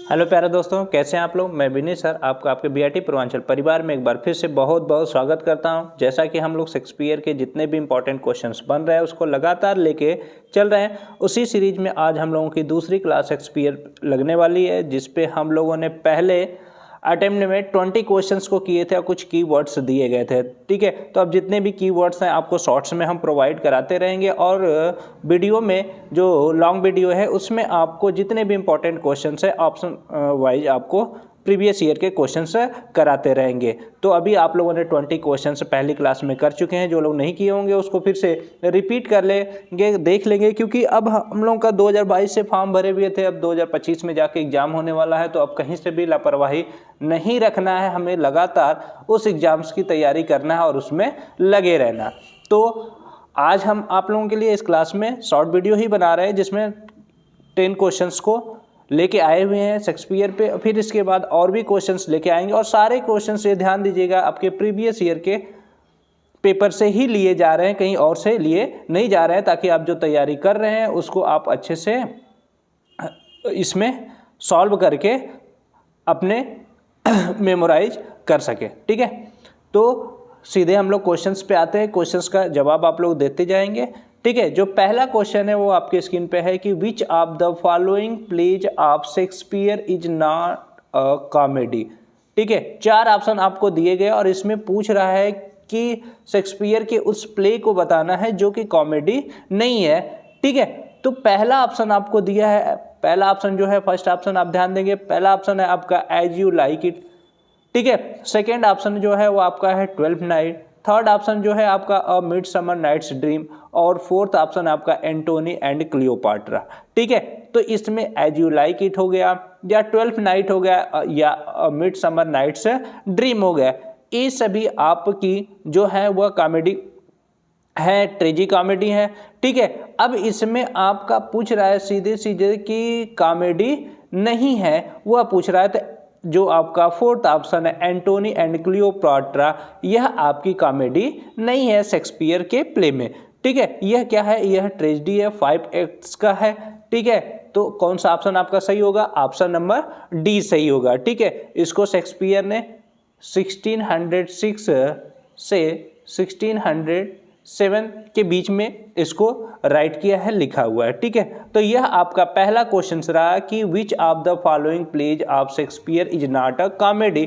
Hello प्यारे दोस्तों, कैसे हैं आप लोग। मैं विनय सर आपका आपके बीआरटी पूर्वांचल परिवार में एक बार फिर से बहुत बहुत स्वागत करता हूं। जैसा कि हम लोग शेक्सपियर के जितने भी इंपॉर्टेंट क्वेश्चंस बन रहे हैं उसको लगातार लेके चल रहे हैं। उसी सीरीज में आज हम लोगों की दूसरी क्लास शेक्सपियर लगने वाली है, जिसपे हम लोगों ने पहले अटेम्प्ट में 20 क्वेश्चंस को किए थे और कुछ कीवर्ड्स दिए गए थे। ठीक है, तो अब जितने भी कीवर्ड्स हैं आपको शॉर्ट्स में हम प्रोवाइड कराते रहेंगे और वीडियो में जो लॉन्ग वीडियो है उसमें आपको जितने भी इंपॉर्टेंट क्वेश्चंस है ऑप्शन वाइज आपको प्रीवियस ईयर के क्वेश्चंस कराते रहेंगे। तो अभी आप लोगों ने 20 क्वेश्चंस पहली क्लास में कर चुके हैं। जो लोग नहीं किए होंगे उसको फिर से रिपीट कर लेंगे, देख लेंगे, क्योंकि अब हम लोगों का 2022 से फॉर्म भरे हुए थे, अब 2025 में जाके एग्जाम होने वाला है। तो अब कहीं से भी लापरवाही नहीं रखना है, हमें लगातार उस एग्जाम्स की तैयारी करना है और उसमें लगे रहना। तो आज हम आप लोगों के लिए इस क्लास में शॉर्ट वीडियो ही बना रहे हैं, जिसमें 10 क्वेश्चंस को लेके आए हुए हैं शेक्सपियर पे। फिर इसके बाद और भी क्वेश्चंस लेके आएंगे और सारे क्वेश्चंस ये ध्यान दीजिएगा आपके प्रीवियस ईयर के पेपर से ही लिए जा रहे हैं, कहीं और से लिए नहीं जा रहे हैं, ताकि आप जो तैयारी कर रहे हैं उसको आप अच्छे से इसमें सॉल्व करके अपने मेमोराइज कर सके। ठीक है, तो सीधे हम लोग क्वेश्चंस पे आते हैं। क्वेश्चंस का जवाब आप लोग देते जाएंगे। ठीक है, जो पहला क्वेश्चन है वो आपके स्क्रीन पे है कि विच of the following pledge of Shakespeare is not a comedy. ठीक है, 4 ऑप्शन आपको दिए गए और इसमें पूछ रहा है कि शेक्सपियर के उस प्ले को बताना है जो कि कॉमेडी नहीं है। ठीक है, तो पहला ऑप्शन आपको दिया है, पहला ऑप्शन जो है फर्स्ट ऑप्शन आप ध्यान देंगे, पहला ऑप्शन है आपका एज यू लाइक इट। ठीक है, सेकेंड ऑप्शन जो है वो आपका है 12th नाइट, थर्ड ऑप्शन जो है आपका अ मिडसमर नाइट्स ड्रीम और फोर्थ ऑप्शन आपका एंटोनी एंड क्लियोपाट्रा। ठीक है, तो इसमें एज यू लाइक इट हो गया या 12th नाइट हो गया या अ मिडसमर नाइट्स ड्रीम हो गया। ये सभी आपकी जो है वह कॉमेडी है, ट्रेजी कॉमेडी है। ठीक है, अब इसमें आपका पूछ रहा है सीधे सीधे कि कॉमेडी नहीं है, वह पूछ रहा है। तो जो आपका फोर्थ ऑप्शन है एंटोनी एंड क्लियोपाट्रा, यह आपकी कॉमेडी नहीं है शेक्सपियर के प्ले में। ठीक है, यह क्या है, यह ट्रेजेडी है, 5 एक्ट्स का है। ठीक है, तो कौन सा ऑप्शन आपका सही होगा, ऑप्शन नंबर डी सही होगा। ठीक है, इसको शेक्सपियर ने 1606 से 1607 के बीच में इसको राइट किया है, लिखा हुआ है। ठीक है, तो यह आपका पहला क्वेश्चन रहा कि विच of the following pledge of Shakespeare is not a comedy.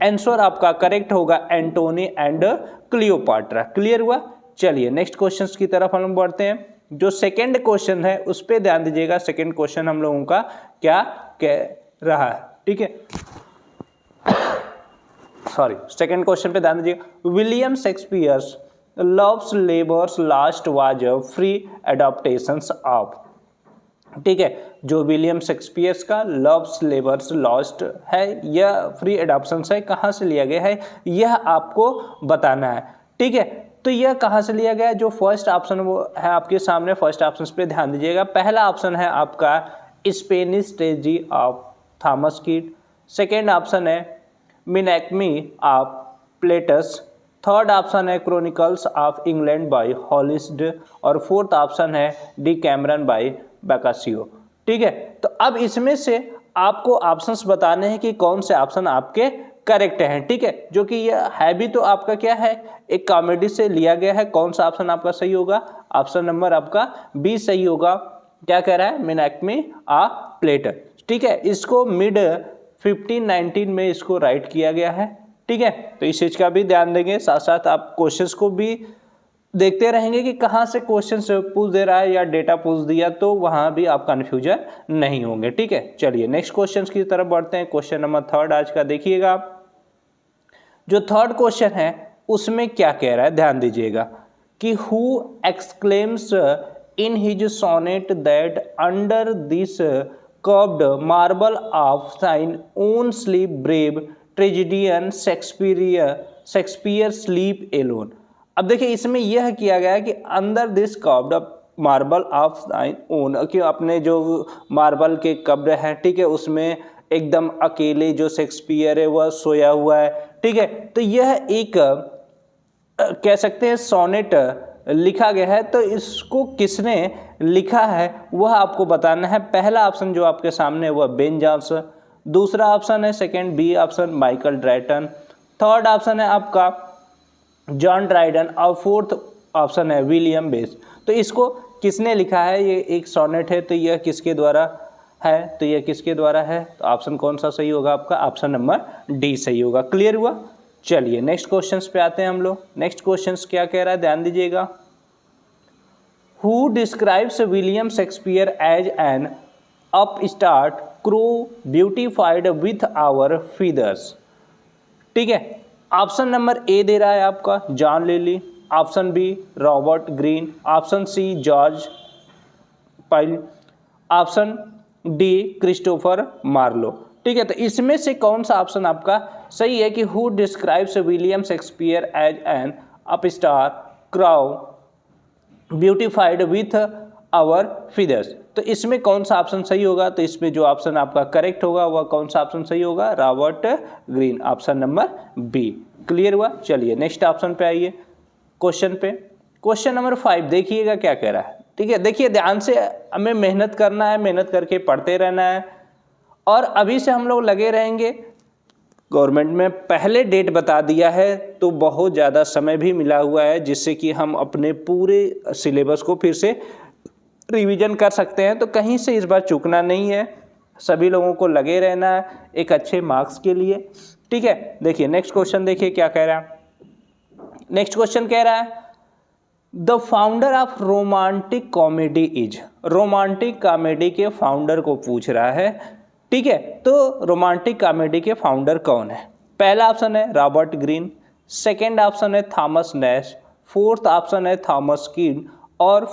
Answer आपका करेक्ट होगा एंटोनी एंड क्लियोपाट्रा। क्लियर हुआ। चलिए नेक्स्ट क्वेश्चन की तरफ हम बढ़ते हैं। जो सेकेंड क्वेश्चन है उस पर ध्यान दीजिएगा। सेकेंड क्वेश्चन हम लोगों का क्या कह रहा है। ठीक है, सॉरी, सेकेंड क्वेश्चन पे ध्यान दीजिएगा। William Shakespeare's loves labours lost was free adaptations of. ठीक है, जो विलियम शेक्सपियर्स का लव्स लेबर्स लॉस्ट है यह फ्री एडाप्शन है, कहाँ से लिया गया है यह आपको बताना है। ठीक है, तो यह कहाँ से लिया गया है, जो फर्स्ट ऑप्शन वो है आपके सामने, फर्स्ट ऑप्शन पे ध्यान दीजिएगा। पहला ऑप्शन है आपका स्पेनिश ट्रेजेडी ऑफ थॉमस कीट, सेकेंड ऑप्शन है मिनैक्मी ऑफ प्लेटस, थर्ड ऑप्शन है क्रोनिकल्स ऑफ इंग्लैंड बाय हॉलिस्ड और फोर्थ ऑप्शन है डी कैमरन बाय बकासियो। ठीक है, तो अब इसमें से आपको ऑप्शंस बताने हैं कि कौन से ऑप्शन आपके करेक्ट हैं। ठीक है, जो कि यह है भी तो आपका क्या है, एक कॉमेडी से लिया गया है। कौन सा ऑप्शन आपका सही होगा, ऑप्शन नंबर आपका बी सही होगा। क्या कह रहा है, मिनैक्मी ऑफ प्लेटस। ठीक है, इसको मिड 1519 में इसको राइट किया गया है। ठीक है, तो इस चीज का भी ध्यान देंगे, साथ साथ आप क्वेश्चंस को भी देखते रहेंगे कि कहाँ से क्वेश्चन पूछ दे रहा है या डेटा पूछ दिया, तो वहां भी आप कंफ्यूजन नहीं होंगे। ठीक है, चलिए नेक्स्ट क्वेश्चन की तरफ बढ़ते हैं। क्वेश्चन नंबर थर्ड आज का देखिएगा। जो थर्ड क्वेश्चन है उसमें क्या कह रहा है, ध्यान दीजिएगा कि who exclaims in his sonnet that under this curved marble of thine own sleep brave tragedian Shakespeare sleep alone. अब देखिए इसमें यह किया गया है कि अंदर this curved marble of thine own, कि अपने जो मार्बल के कब्र है, ठीक है, उसमें एकदम अकेले जो शेक्सपियर है वह सोया हुआ है। ठीक है, तो यह एक कह सकते हैं सोनेट लिखा गया है। तो इसको किसने लिखा है वह आपको बताना है। पहला ऑप्शन जो आपके सामने है वह बेन जॉन्स, दूसरा ऑप्शन है second B option Michael Drayton, third option है आपका जॉन ड्राइडन और फोर्थ ऑप्शन है विलियम बेस। तो इसको किसने लिखा है? ये एक सोनेट है, तो यह किसके द्वारा है? तो यह किसके द्वारा है? तो ऑप्शन कौन सा सही होगा आपका? ऑप्शन नंबर डी सही होगा। क्लियर हुआ? चलिए नेक्स्ट क्वेश्चंस पे आते हैं हम लोग। नेक्स्ट क्वेश्चंस क्या कह रहा है, ध्यान दीजिएगा। Who describes William Shakespeare as an upstart crow beautified with our feathers? ठीक है, ऑप्शन नंबर ए दे रहा है आपका John Lyly, option B Robert Greene, option C George Peele, option D Christopher Marlowe. ठीक है, तो इसमें से कौन सा ऑप्शन आपका सही है कि who describes William Shakespeare as an upstart crow beautified with our feathers? तो इसमें कौन सा ऑप्शन सही होगा? तो इसमें जो ऑप्शन आपका करेक्ट होगा वह कौन सा ऑप्शन सही होगा? Robert Greene, option number B. Clear हुआ? चलिए नेक्स्ट ऑप्शन पे आइए, क्वेश्चन पे। क्वेश्चन नंबर 5 देखिएगा क्या कह रहा है। ठीक है, देखिए ध्यान से, हमें मेहनत करना है, मेहनत करके पढ़ते रहना है और अभी से हम लोग लगे रहेंगे। गवर्नमेंट में पहले डेट बता दिया है तो बहुत ज़्यादा समय भी मिला हुआ है जिससे कि हम अपने पूरे सिलेबस को फिर से रिवीजन कर सकते हैं। तो कहीं से इस बार चूकना नहीं है, सभी लोगों को लगे रहना है एक अच्छे मार्क्स के लिए। ठीक है, देखिए नेक्स्ट क्वेश्चन देखिए क्या कह रहा है। नेक्स्ट क्वेश्चन कह रहा है the founder of romantic comedy is. Romantic comedy के फाउंडर को पूछ रहा है। ठीक है, तो रोमांटिक कॉमेडी के फाउंडर कौन है? पहला ऑप्शन है रॉबर्ट ग्रीन, सेकंड ऑप्शन है थॉमस नैश, फोर्थ ऑप्शन है थॉमस कीड और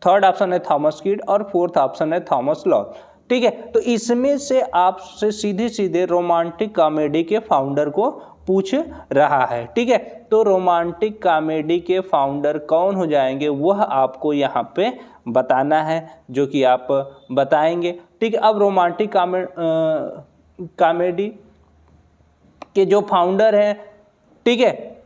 थर्ड ऑप्शन है थॉमस कीड और फोर्थ ऑप्शन है थॉमस लॉ। ठीक है, तो इसमें से आपसे सीधे सीधे रोमांटिक कॉमेडी के फाउंडर को पूछ रहा है। ठीक है, तो रोमांटिक कॉमेडी के फाउंडर कौन हो जाएंगे वह आपको यहाँ पे बताना है, जो कि आप बताएंगे। ठीक है, अब रोमांटिक कॉमेडी के जो फाउंडर हैं, ठीक है,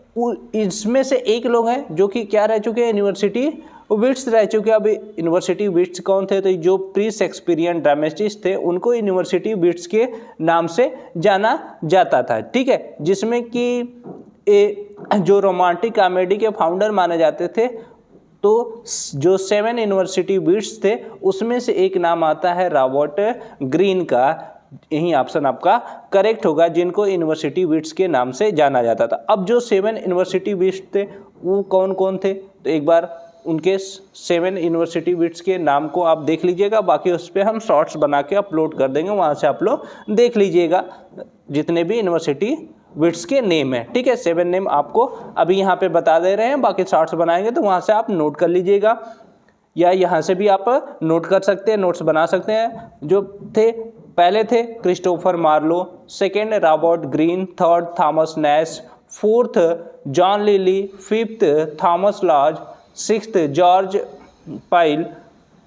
इसमें से एक लोग हैं जो कि क्या रह चुके हैं, यूनिवर्सिटी विट्स रह चुके हैं। अभी यूनिवर्सिटी विट्स कौन थे? तो जो प्री शेक्सपियरियन ड्रामेटिस्ट थे उनको यूनिवर्सिटी विट्स के नाम से जाना जाता था। ठीक है, जिसमें कि जो रोमांटिक कॉमेडी के फाउंडर माने जाते थे, तो जो 7 यूनिवर्सिटी विट्स थे उसमें से एक नाम आता है रॉबर्ट ग्रीन का। यही ऑप्शन आपका करेक्ट होगा, जिनको यूनिवर्सिटी विट्स के नाम से जाना जाता था। अब जो 7 यूनिवर्सिटी विट्स थे वो कौन कौन थे? तो एक बार उनके 7 यूनिवर्सिटी विट्स के नाम को आप देख लीजिएगा, बाकी उस पर हम शॉर्ट्स बना के अपलोड कर देंगे, वहाँ से आप लोग देख लीजिएगा जितने भी यूनिवर्सिटी विट्स के नेम है। ठीक है, 7 नेम आपको अभी यहाँ पे बता दे रहे हैं, बाकी शॉर्ट्स बनाएंगे तो वहाँ से आप नोट कर लीजिएगा, या यहाँ से भी आप नोट कर सकते हैं, नोट्स बना सकते हैं। जो थे पहले थे Christopher Marlowe, second Robert Greene, third Thomas Nashe, fourth John Lyly, fifth Thomas Lodge, sixth George Peele,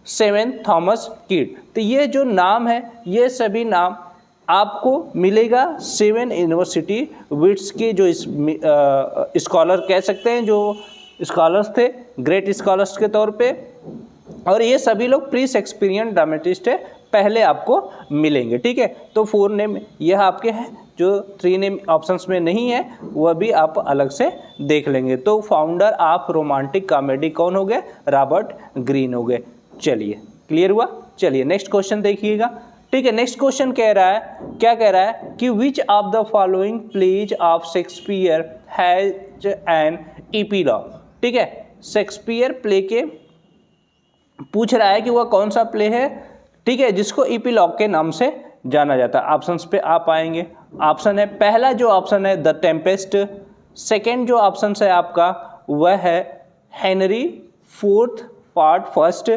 7 Thomas Kyd. तो ये जो नाम है, ये सभी नाम आपको मिलेगा 7 यूनिवर्सिटी विट्स के जो स्कॉलर कह सकते हैं, जो स्कॉलर्स थे ग्रेट स्कॉलर्स के तौर पे, और ये सभी लोग प्री शेक्सपियरियन ड्रामेटिस्ट है, पहले आपको मिलेंगे। ठीक है, तो 4 नेम यह आपके हैं, जो 3 नेम ऑप्शंस में नहीं है वह भी आप अलग से देख लेंगे। तो फाउंडर ऑफ रोमांटिक कॉमेडी कौन हो गए? रॉबर्ट ग्रीन हो गए। चलिए क्लियर हुआ? चलिए नेक्स्ट क्वेश्चन देखिएगा। ठीक है, नेक्स्ट क्वेश्चन कह रहा है, क्या कह रहा है कि विच of the following pledge of Shakespeare has an epilogue. ठीक है, शेक्सपियर प्ले के पूछ रहा है कि वह कौन सा प्ले है, ठीक है, जिसको एपिलॉग के नाम से जाना जाता है। ऑप्शंस पे आप आएंगे। ऑप्शन है, पहला जो ऑप्शन है द टेम्पेस्ट, सेकेंड जो ऑप्शन है आपका वह है Henry fourth part first,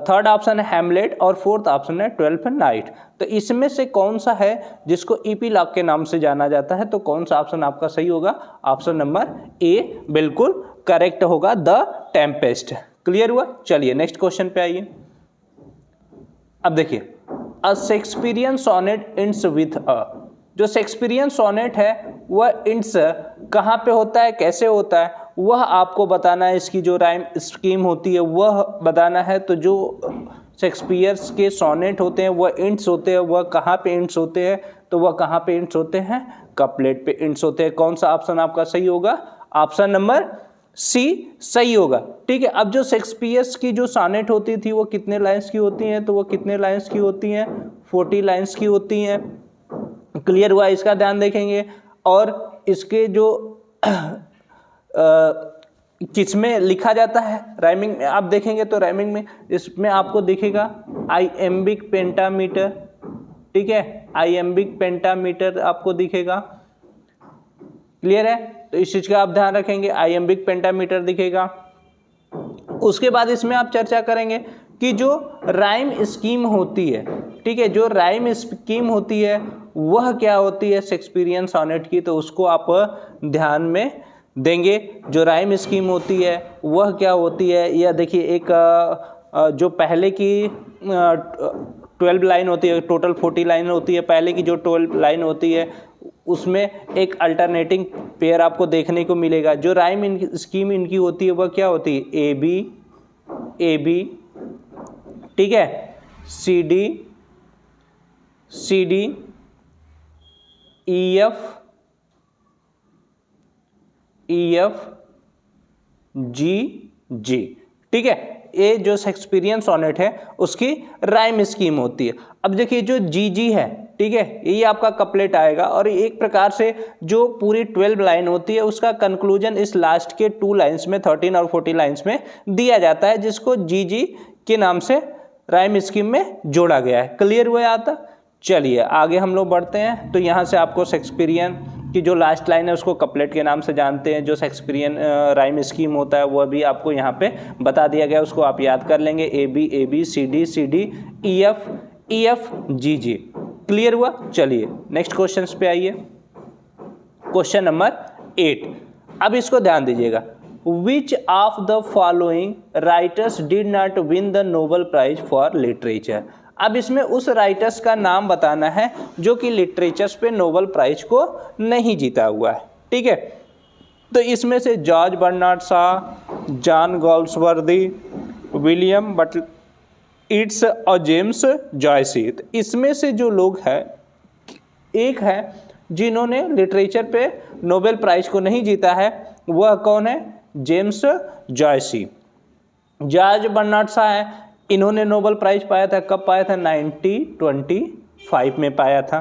third option है हैमलेट और फोर्थ ऑप्शन है 12th नाइट। तो इसमें से कौन सा है जिसको एपिलॉग के नाम से जाना जाता है? तो कौन सा ऑप्शन आपका सही होगा? ऑप्शन नंबर ए बिल्कुल करेक्ट होगा, द टेम्पेस्ट। क्लियर हुआ? चलिए नेक्स्ट क्वेश्चन पे आइए। अब देखिए, a Shakespearean sonnet ends with a. जो शेक्सपियरियन सोनेट है वह इंड्स कहाँ पे होता है, कैसे होता है, वह आपको बताना है। इसकी जो राइम स्कीम होती है वह बताना है। तो जो शेक्सपियर्स के सोनेट होते हैं वह इंट्स होते हैं, वह कहाँ पे इंट्स होते हैं, तो वह कहाँ पे इंट्स होते हैं, कपलेट पे इंट्स होते हैं। कौन सा ऑप्शन आपका सही होगा, ऑप्शन नंबर सी सही होगा। ठीक है, अब जो शेक्सपियर्स की जो सोनेट होती थी वो कितने लाइंस की होती हैं, तो वो कितने लाइंस की होती हैं, 40 लाइंस की होती हैं। क्लियर हुआ, इसका ध्यान देखेंगे। और इसके जो किसमें लिखा जाता है, राइमिंग में आप देखेंगे तो राइमिंग में इसमें आपको दिखेगा आइएम्बिक पेंटामीटर। ठीक है, आइएम्बिक पेंटामीटर आपको दिखेगा। क्लियर है, तो इस चीज का आप ध्यान रखेंगे, आइएम्बिक पेंटामीटर दिखेगा। उसके बाद इसमें आप चर्चा करेंगे कि जो राइम स्कीम होती है, ठीक है, जो राइम स्कीम होती है वह क्या होती है शेक्सपियरियन सोनेट की, तो उसको आप ध्यान में देंगे। जो राइम स्कीम होती है वह क्या होती है, या देखिए एक जो पहले की 12 लाइन होती है, टोटल 40 लाइन होती है, पहले की जो 12 लाइन होती है उसमें एक अल्टरनेटिंग पेयर आपको देखने को मिलेगा। जो राइम स्कीम इनकी होती है वह क्या होती है, ए बी, ठीक है, सी डी, ई एफ, जी। ठीक है, ये जो शेक्सपियरियन सोनेट है उसकी राइम स्कीम होती है। अब देखिए जो जी है, ठीक है, ये आपका कपलेट आएगा, और एक प्रकार से जो पूरी 12 लाइन होती है उसका कंक्लूजन इस लास्ट के 2 लाइंस में, 13 और 40 लाइंस में दिया जाता है, जिसको जी के नाम से राइम स्कीम में जोड़ा गया है। क्लियर हुआ आता। चलिए आगे हम लोग बढ़ते हैं। तो यहाँ से आपको शेक्सपियरियन की जो लास्ट लाइन है उसको कपलेट के नाम से जानते हैं। जो शेक्सपियरियन राइम स्कीम होता है वह भी आपको यहाँ पे बता दिया गया, उसको आप याद कर लेंगे, A B, C D, E F, G. Clear हुआ। चलिए नेक्स्ट क्वेश्चन पे आइए, क्वेश्चन नंबर 8। अब इसको ध्यान दीजिएगा, which of the following writers did not win the Nobel prize for literature. अब इसमें उस राइटर्स का नाम बताना है जो कि लिटरेचर्स पे नोबेल प्राइज को नहीं जीता हुआ है। ठीक है, तो इसमें से George Bernard Shaw, John Galsworthy, William Butler Yeats और जेम्स जॉयसी, इसमें से जो लोग हैं, एक है जिन्होंने लिटरेचर पे नोबेल प्राइज को नहीं जीता है, वह कौन है, जेम्स जॉयसी। जॉर्ज बर्नार्ड शॉ है, इन्होंने नोबेल प्राइज पाया था, कब पाया था, 1925 में पाया था।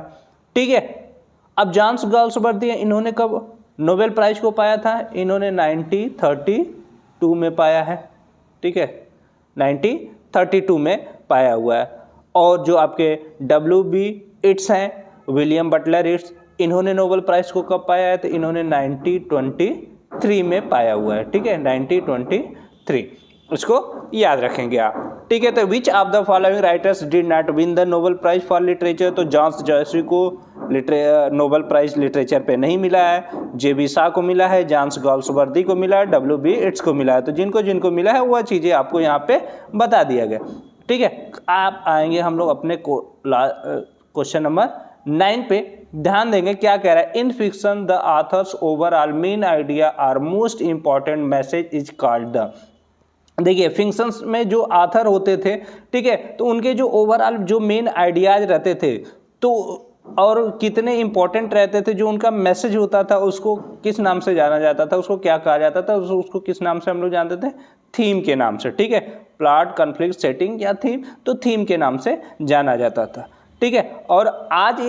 ठीक है, अब जॉन गॉल्सवर्दी है, इन्होंने कब नोबेल प्राइज को पाया था, इन्होंने 1932 में पाया है। ठीक है, 1932 में पाया हुआ है। और जो आपके W.B. इट्स हैं, विलियम बटलर इट्स, इन्होंने नोबेल प्राइज को कब पाया है, तो इन्होंने 1923 में पाया हुआ है। ठीक है, 1923, उसको याद रखेंगे आप। ठीक है, तो which of the following writers did not win the Nobel prize for literature, तो जॉन जॉयसी को नोबेल प्राइज लिटरेचर पे नहीं मिला है, J.B. शॉ को मिला है, जॉन गॉल्सवर्दी को मिला है, W.B. इट्स को मिला है। तो जिनको जिनको मिला है वह चीज़ें आपको यहाँ पे बता दिया गया। ठीक है, आप आएंगे हम लोग अपने क्वेश्चन नंबर 9 पे, ध्यान देंगे क्या कह रहा है। In fiction the author's overall main idea or most important message is called the. देखिए फिक्शंस में जो ऑथर होते थे, ठीक है, तो उनके जो ओवरऑल जो मेन आइडियाज रहते थे, तो और कितने इंपॉर्टेंट रहते थे, जो उनका मैसेज होता था उसको किस नाम से जाना जाता था, उसको क्या कहा जाता था, उसको किस नाम से हम लोग जानते थे, थीम के नाम से। ठीक है, प्लॉट, कॉन्फ्लिक्ट, सेटिंग या थीम, तो थीम के नाम से जाना जाता था। ठीक है, और आज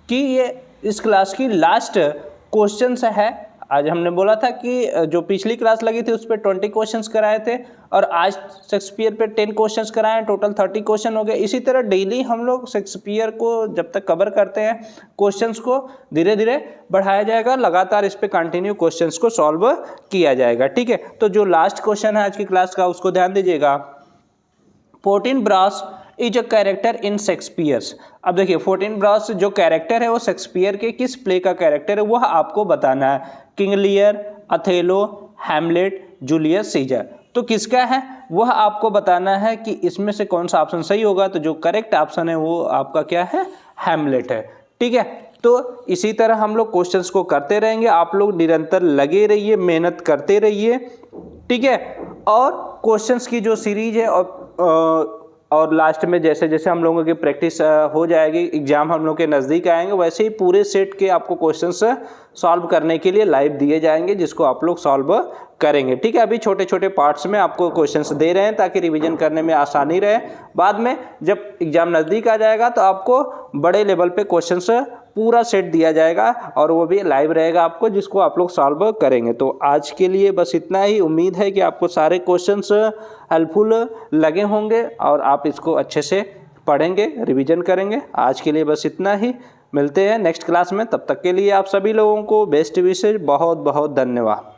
ये इस क्लास की लास्ट क्वेश्चन है। आज हमने बोला था कि जो पिछली क्लास लगी थी उस पर 20 क्वेश्चंस कराए थे, और आज शेक्सपियर पे 10 क्वेश्चंस कराए हैं, टोटल 30 क्वेश्चन हो गए। इसी तरह डेली हम लोग शेक्सपियर को जब तक कवर करते हैं, क्वेश्चंस को धीरे धीरे बढ़ाया जाएगा, लगातार इस पे कंटिन्यू क्वेश्चंस को सॉल्व किया जाएगा। ठीक है, तो जो लास्ट क्वेश्चन है आज की क्लास का उसको ध्यान दीजिएगा। Fortinbras is a character in Shakespeare's. अब देखिए फोर्टिनब्रास जो कैरेक्टर है वो शेक्सपियर के किस प्ले का कैरेक्टर है वह आपको बताना है। King Lear, Othello, Hamlet, Julius Caesar, तो किसका है वह आपको बताना है कि इसमें से कौन सा ऑप्शन सही होगा। तो जो करेक्ट ऑप्शन है वो आपका क्या है, हैमलेट है। ठीक है, तो इसी तरह हम लोग क्वेश्चंस को करते रहेंगे, आप लोग निरंतर लगे रहिए, मेहनत करते रहिए। ठीक है, और क्वेश्चंस की जो सीरीज है और और लास्ट में जैसे जैसे हम लोगों की प्रैक्टिस हो जाएगी, एग्जाम हम लोग के नज़दीक आएंगे, वैसे ही पूरे सेट के आपको क्वेश्चंस सॉल्व करने के लिए लाइव दिए जाएंगे, जिसको आप लोग सॉल्व करेंगे। ठीक है, अभी छोटे छोटे पार्ट्स में आपको क्वेश्चंस दे रहे हैं ताकि रिवीजन करने में आसानी रहे। बाद में जब एग्जाम नज़दीक आ जाएगा तो आपको बड़े लेवल पे क्वेश्चंस पूरा सेट दिया जाएगा और वो भी लाइव रहेगा आपको, जिसको आप लोग सॉल्व करेंगे। तो आज के लिए बस इतना ही। उम्मीद है कि आपको सारे क्वेश्चंस हेल्पफुल लगे होंगे और आप इसको अच्छे से पढ़ेंगे, रिवीजन करेंगे। आज के लिए बस इतना ही, मिलते हैं नेक्स्ट क्लास में। तब तक के लिए आप सभी लोगों को बेस्ट विशेष, बहुत बहुत धन्यवाद।